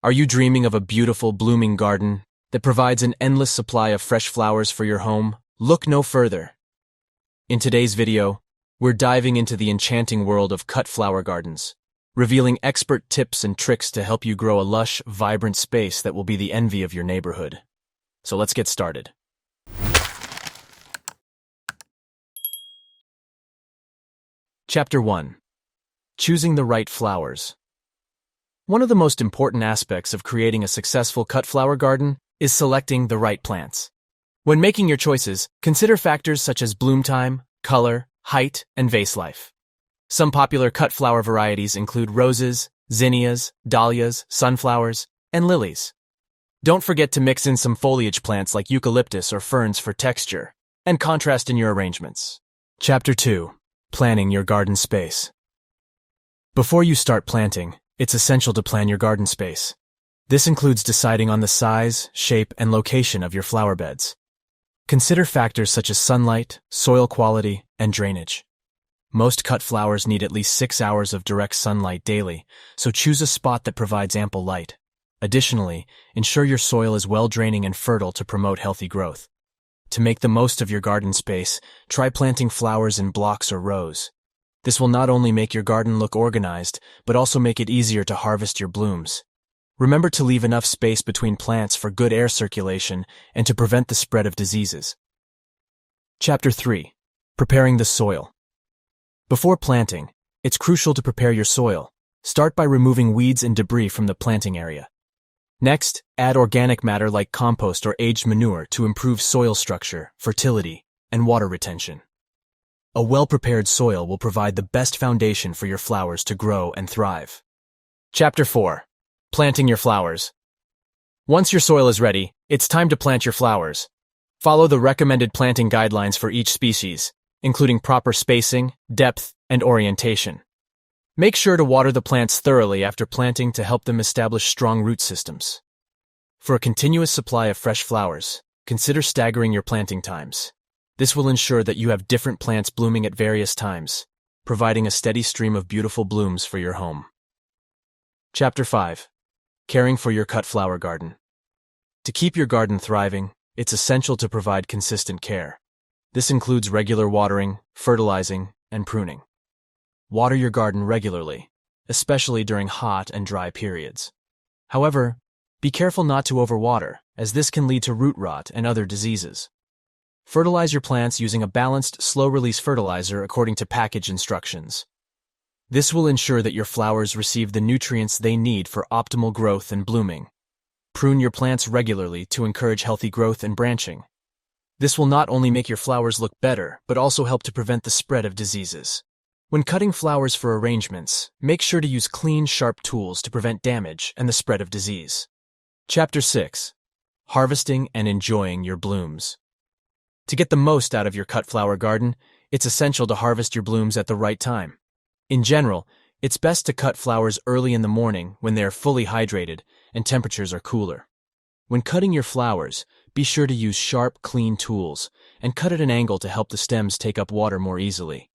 Are you dreaming of a beautiful, blooming garden that provides an endless supply of fresh flowers for your home? Look no further. In today's video, we're diving into the enchanting world of cut flower gardens, revealing expert tips and tricks to help you grow a lush, vibrant space that will be the envy of your neighborhood. So let's get started. Chapter 1. Choosing the right flowers. One of the most important aspects of creating a successful cut flower garden is selecting the right plants. When making your choices, consider factors such as bloom time, color, height, and vase life. Some popular cut flower varieties include roses, zinnias, dahlias, sunflowers, and lilies. Don't forget to mix in some foliage plants like eucalyptus or ferns for texture and contrast in your arrangements. Chapter 2. Planning your garden space. Before you start planting, it's essential to plan your garden space. This includes deciding on the size, shape, and location of your flower beds. Consider factors such as sunlight, soil quality, and drainage. Most cut flowers need at least 6 hours of direct sunlight daily, so choose a spot that provides ample light. Additionally, ensure your soil is well-draining and fertile to promote healthy growth. To make the most of your garden space, try planting flowers in blocks or rows. This will not only make your garden look organized, but also make it easier to harvest your blooms. Remember to leave enough space between plants for good air circulation and to prevent the spread of diseases. Chapter 3. Preparing the soil. Before planting, it's crucial to prepare your soil. Start by removing weeds and debris from the planting area. Next, add organic matter like compost or aged manure to improve soil structure, fertility, and water retention. A well-prepared soil will provide the best foundation for your flowers to grow and thrive. Chapter 4. Planting your flowers. Once your soil is ready, it's time to plant your flowers. Follow the recommended planting guidelines for each species, including proper spacing, depth, and orientation. Make sure to water the plants thoroughly after planting to help them establish strong root systems. For a continuous supply of fresh flowers, consider staggering your planting times. This will ensure that you have different plants blooming at various times, providing a steady stream of beautiful blooms for your home. Chapter 5. Caring for your cut flower garden. To keep your garden thriving, it's essential to provide consistent care. This includes regular watering, fertilizing, and pruning. Water your garden regularly, especially during hot and dry periods. However, be careful not to overwater, as this can lead to root rot and other diseases. Fertilize your plants using a balanced, slow-release fertilizer according to package instructions. This will ensure that your flowers receive the nutrients they need for optimal growth and blooming. Prune your plants regularly to encourage healthy growth and branching. This will not only make your flowers look better, but also help to prevent the spread of diseases. When cutting flowers for arrangements, make sure to use clean, sharp tools to prevent damage and the spread of disease. Chapter 6. Harvesting and enjoying your blooms. To get the most out of your cut flower garden, it's essential to harvest your blooms at the right time. In general, it's best to cut flowers early in the morning when they are fully hydrated and temperatures are cooler. When cutting your flowers, be sure to use sharp, clean tools and cut at an angle to help the stems take up water more easily.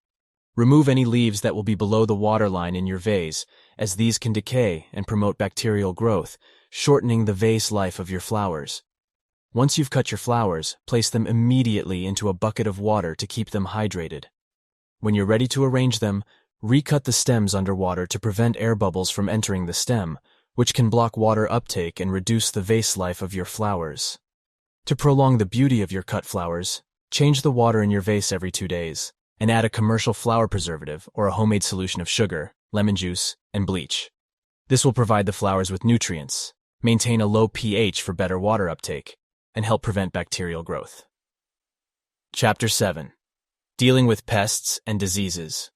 Remove any leaves that will be below the water line in your vase, as these can decay and promote bacterial growth, shortening the vase life of your flowers. Once you've cut your flowers, place them immediately into a bucket of water to keep them hydrated. When you're ready to arrange them, recut the stems underwater to prevent air bubbles from entering the stem, which can block water uptake and reduce the vase life of your flowers. To prolong the beauty of your cut flowers, change the water in your vase every 2 days, and add a commercial flower preservative or a homemade solution of sugar, lemon juice, and bleach. This will provide the flowers with nutrients, maintain a low pH for better water uptake, and help prevent bacterial growth. Chapter 7. Dealing with pests and diseases.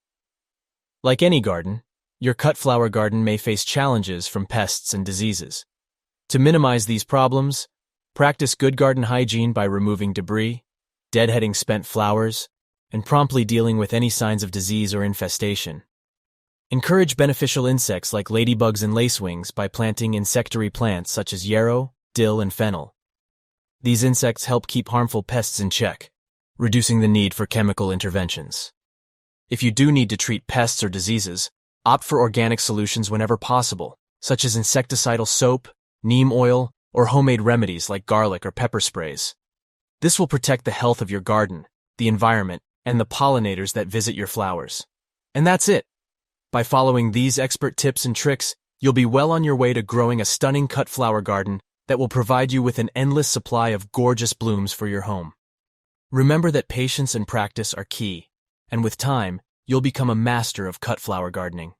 Like any garden, your cut flower garden may face challenges from pests and diseases. To minimize these problems, practice good garden hygiene by removing debris, deadheading spent flowers, and promptly dealing with any signs of disease or infestation. Encourage beneficial insects like ladybugs and lacewings by planting insectary plants such as yarrow, dill, and fennel. These insects help keep harmful pests in check, reducing the need for chemical interventions. If you do need to treat pests or diseases, opt for organic solutions whenever possible, such as insecticidal soap, neem oil, or homemade remedies like garlic or pepper sprays. This will protect the health of your garden, the environment, and the pollinators that visit your flowers. And that's it. By following these expert tips and tricks, you'll be well on your way to growing a stunning cut flower garden that will provide you with an endless supply of gorgeous blooms for your home. Remember that patience and practice are key, and with time, you'll become a master of cut flower gardening.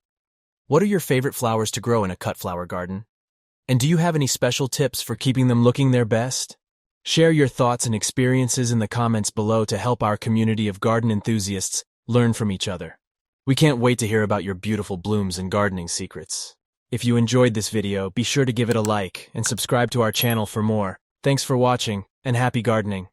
What are your favorite flowers to grow in a cut flower garden? And do you have any special tips for keeping them looking their best? Share your thoughts and experiences in the comments below to help our community of garden enthusiasts learn from each other. We can't wait to hear about your beautiful blooms and gardening secrets. If you enjoyed this video, be sure to give it a like and subscribe to our channel for more. Thanks for watching, and happy gardening.